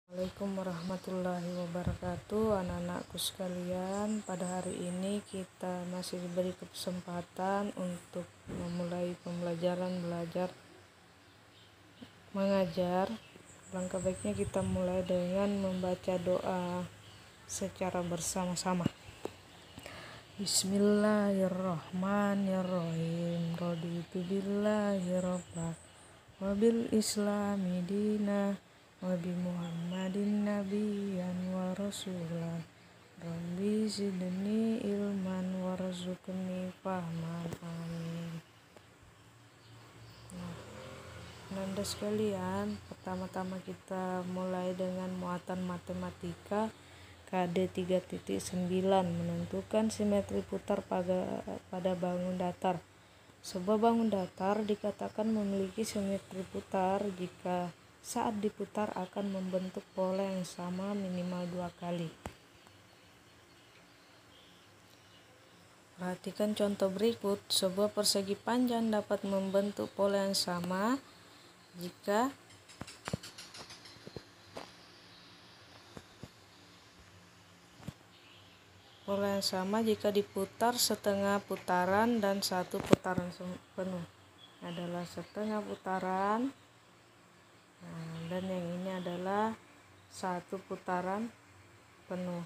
Assalamualaikum warahmatullahi wabarakatuh. Anak-anakku sekalian, pada hari ini kita masih diberi kesempatan untuk memulai pembelajaran belajar mengajar. Langkah baiknya kita mulai dengan membaca doa secara bersama-sama. Bismillahirrahmanirrahim. Raditu billahi rabban wa bil islami dinah wa bi Muhammadin nabiyyan wa rasulan. Rabbi zidni ilman warzuqni fahman. Amin. Nanda sekalian, pertama-tama kita mulai dengan muatan matematika KD 3.9, menentukan simetri putar pada bangun datar. Sebuah bangun datar dikatakan memiliki simetri putar jika saat diputar akan membentuk pola yang sama minimal 2 kali. Perhatikan contoh berikut. Sebuah persegi panjang dapat membentuk pola yang sama jika diputar setengah putaran dan satu putaran penuh. Adalah setengah putaran, dan yang ini adalah satu putaran penuh.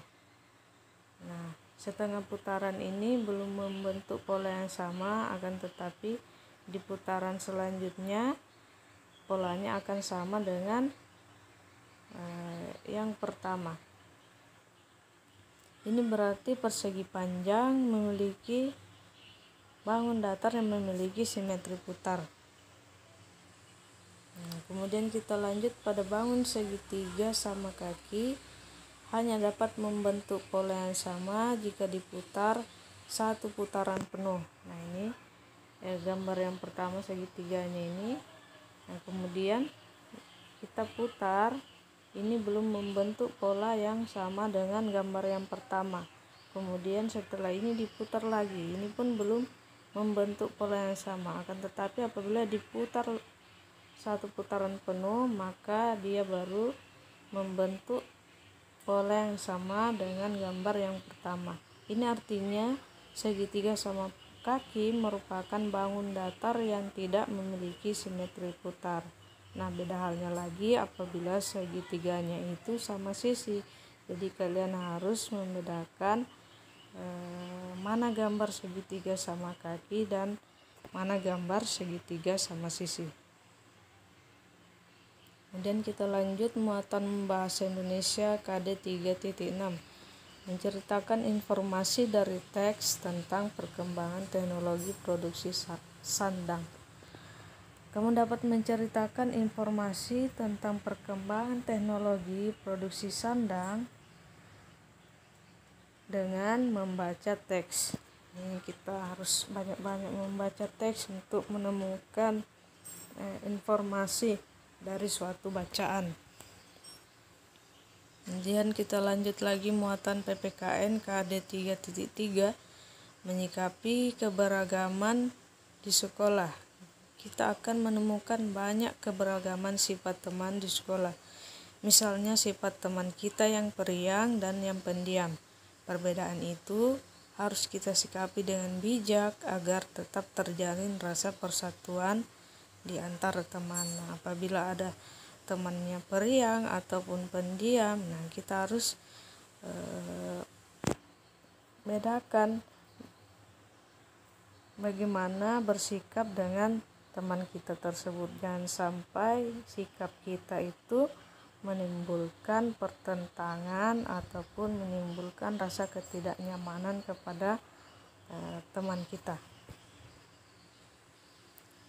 Setengah putaran ini belum membentuk pola yang sama, akan tetapi di putaran selanjutnya polanya akan sama dengan yang pertama. Ini berarti persegi panjang memiliki bangun datar yang memiliki simetri putar. Kemudian kita lanjut pada bangun segitiga sama kaki, hanya dapat membentuk pola yang sama jika diputar satu putaran penuh. Ini gambar yang pertama segitiganya ini. Kemudian kita putar, ini belum membentuk pola yang sama dengan gambar yang pertama. Kemudian setelah ini diputar lagi, ini pun belum membentuk pola yang sama. Akan tetapi apabila diputar satu putaran penuh, maka dia baru membentuk pola yang sama dengan gambar yang pertama. Ini artinya segitiga sama kaki merupakan bangun datar yang tidak memiliki simetri putar. Beda halnya lagi apabila segitiganya itu sama sisi. Jadi kalian harus membedakan mana gambar segitiga sama kaki dan mana gambar segitiga sama sisi. Kemudian kita lanjut muatan bahasa Indonesia KD 3.6, menceritakan informasi dari teks tentang perkembangan teknologi produksi sandang. Kamu dapat menceritakan informasi tentang perkembangan teknologi produksi sandang dengan membaca teks. Ini kita harus banyak-banyak membaca teks untuk menemukan informasi dari suatu bacaan. Kemudian kita lanjut lagi muatan PPKN KD 3.3, menyikapi keberagaman di sekolah. Kita akan menemukan banyak keberagaman sifat teman di sekolah. Misalnya sifat teman kita yang periang dan yang pendiam. Perbedaan itu harus kita sikapi dengan bijak agar tetap terjalin rasa persatuan di antara teman. Apabila ada temannya periang ataupun pendiam, kita harus bedakan bagaimana bersikap dengan teman kita tersebut. Jangan sampai sikap kita itu menimbulkan pertentangan ataupun menimbulkan rasa ketidaknyamanan kepada teman kita.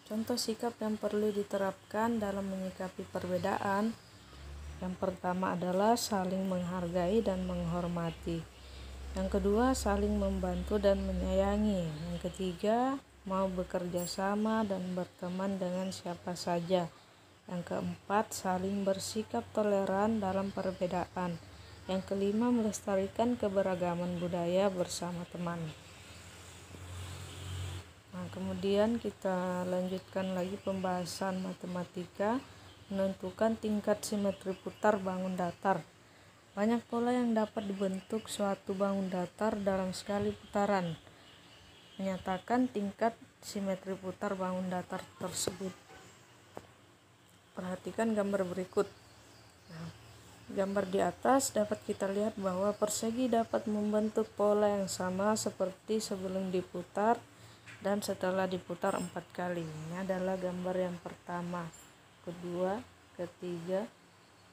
Contoh sikap yang perlu diterapkan dalam menyikapi perbedaan. Yang pertama adalah saling menghargai dan menghormati. Yang kedua, saling membantu dan menyayangi. Yang ketiga, mau bekerja sama dan berteman dengan siapa saja. Yang keempat, saling bersikap toleran dalam perbedaan. Yang kelima, melestarikan keberagaman budaya bersama teman. Kemudian kita lanjutkan lagi pembahasan matematika menentukan tingkat simetri putar bangun datar. Banyak pola yang dapat dibentuk suatu bangun datar dalam sekali putaran. Menyatakan tingkat simetri putar bangun datar tersebut. Perhatikan gambar berikut. Gambar di atas dapat kita lihat bahwa persegi dapat membentuk pola yang sama seperti sebelum diputar dan setelah diputar 4 kali. Ini adalah gambar yang pertama, kedua, ketiga,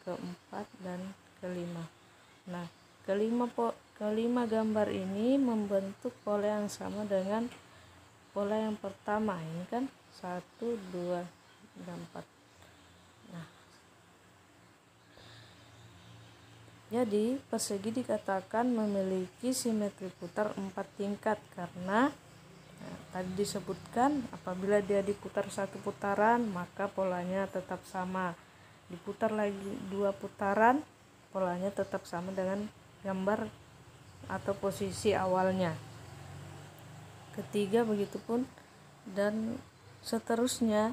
keempat, dan kelima. Nah, kelima gambar ini membentuk pola yang sama dengan pola yang pertama. Ini kan 1, 2, dan 4. Nah, jadi persegi dikatakan memiliki simetri putar 4 tingkat karena tadi disebutkan apabila dia diputar 1 putaran maka polanya tetap sama. Diputar lagi 2 putaran, polanya tetap sama dengan gambar atau posisi awalnya. Ketiga begitupun dan seterusnya.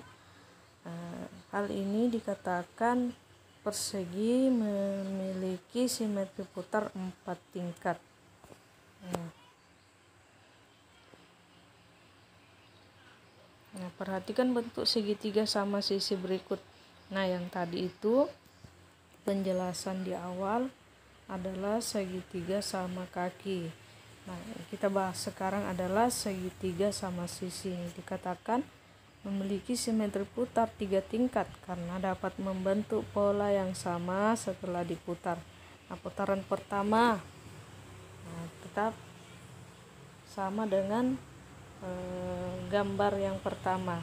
Hal ini dikatakan persegi memiliki simetri putar 4 tingkat. Nah, perhatikan bentuk segitiga sama sisi berikut. Nah, yang tadi itu penjelasan di awal adalah segitiga sama kaki. Nah, kita bahas sekarang adalah segitiga sama sisi. Dikatakan memiliki simetri putar 3 tingkat karena dapat membentuk pola yang sama setelah diputar. Nah, putaran pertama tetap sama dengan gambar yang pertama.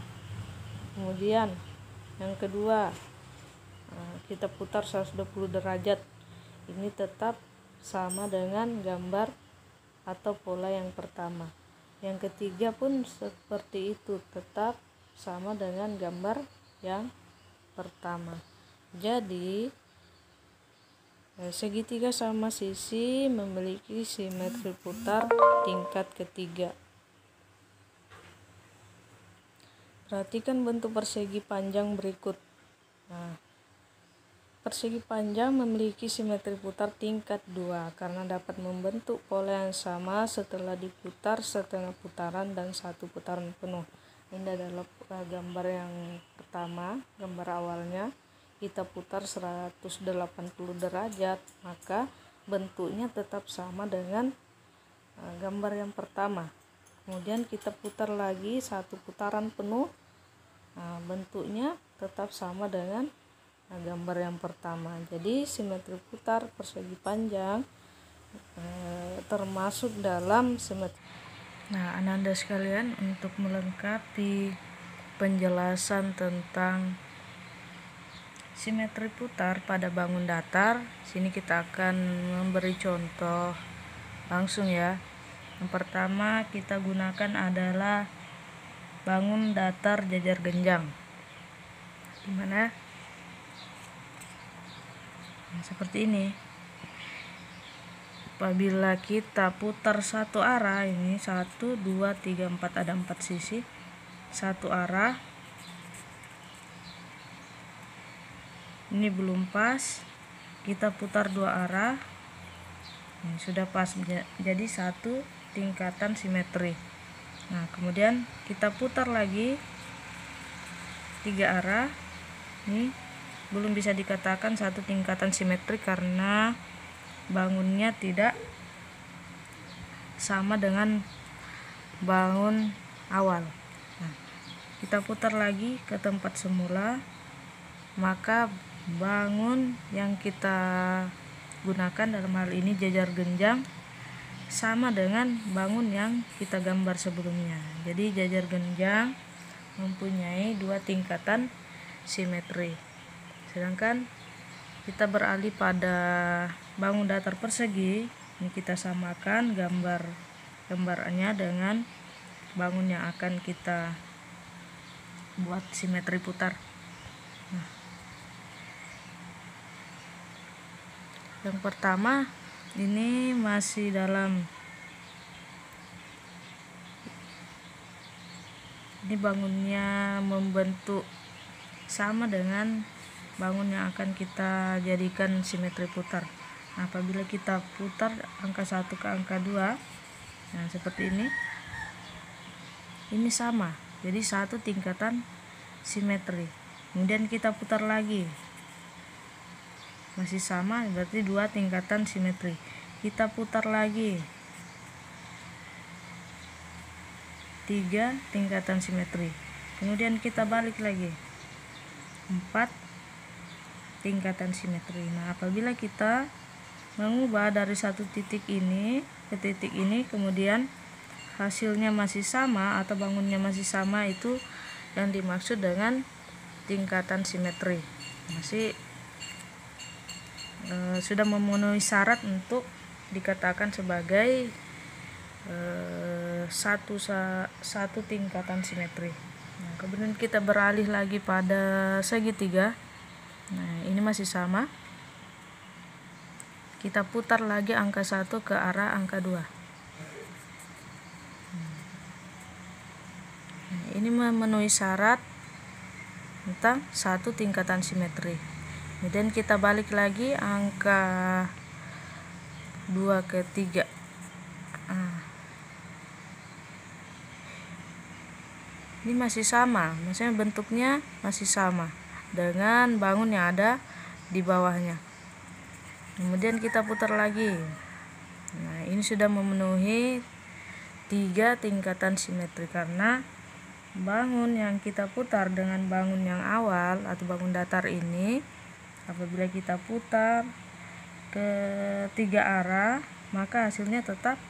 Kemudian yang kedua kita putar 120 derajat. Ini tetap sama dengan gambar atau pola yang pertama. Yang ketiga pun seperti itu, tetap sama dengan gambar yang pertama. Jadi segitiga sama sisi memiliki simetri putar tingkat ketiga. Perhatikan bentuk persegi panjang berikut. Nah, persegi panjang memiliki simetri putar tingkat 2 karena dapat membentuk pola yang sama setelah diputar setengah putaran dan 1 putaran penuh. Ini adalah gambar yang pertama, gambar awalnya. Kita putar 180 derajat, maka bentuknya tetap sama dengan gambar yang pertama. Kemudian kita putar lagi 1 putaran penuh, bentuknya tetap sama dengan gambar yang pertama. Jadi simetri putar persegi panjang termasuk dalam simetri. Nah, Ananda sekalian, untuk melengkapi penjelasan tentang simetri putar pada bangun datar, sini kita akan memberi contoh langsung ya. Yang pertama kita gunakan adalah bangun datar jajar genjang. Dimana seperti ini. Apabila kita putar satu arah, ini 1, 2, 3, 4, ada 4 sisi, satu arah. Ini belum pas, kita putar 2 arah. Ini sudah pas, jadi 1 tingkatan simetri. Nah, kemudian kita putar lagi 3 arah. Ini belum bisa dikatakan 1 tingkatan simetri karena bangunnya tidak sama dengan bangun awal. Nah, kita putar lagi ke tempat semula, maka bangun yang kita gunakan dalam hal ini jajar genjang sama dengan bangun yang kita gambar sebelumnya. Jadi jajar genjang mempunyai 2 tingkatan simetri. Sedangkan kita beralih pada bangun datar persegi, ini kita samakan gambarnya dengan bangun yang akan kita buat simetri putar. Nah, yang pertama ini masih dalam, ini bangunnya membentuk sama dengan bangun yang akan kita jadikan simetri putar. Nah, apabila kita putar angka 1 ke angka 2, nah seperti ini sama, jadi satu tingkatan simetri. Kemudian kita putar lagi, masih sama, berarti 2 tingkatan simetri. Kita putar lagi, 3 tingkatan simetri. Kemudian kita balik lagi, 4 tingkatan simetri. Nah, apabila kita mengubah dari satu titik ini ke titik ini, kemudian hasilnya masih sama atau bangunnya masih sama, itu yang dimaksud dengan tingkatan simetri. Masih sudah memenuhi syarat untuk dikatakan sebagai satu tingkatan simetri. Nah, kemudian kita beralih lagi pada segitiga. Nah, ini masih sama. Kita putar lagi angka 1 ke arah angka 2. Nah, ini memenuhi syarat tentang satu tingkatan simetri. Kemudian kita balik lagi angka 2 ke 3. Ini masih sama, maksudnya bentuknya masih sama dengan bangun yang ada di bawahnya. Kemudian kita putar lagi. Nah, ini sudah memenuhi 3 tingkatan simetri, karena bangun yang kita putar dengan bangun yang awal atau bangun datar ini, apabila kita putar ke 3 arah, maka hasilnya tetap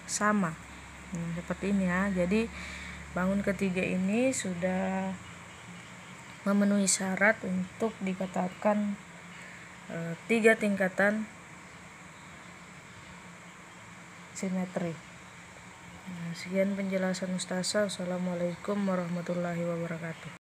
sama. Nah, seperti ini ya. Jadi bangun ketiga ini sudah memenuhi syarat untuk dikatakan 3 tingkatan simetri. Nah, sekian penjelasan Ustazah. Assalamualaikum warahmatullahi wabarakatuh.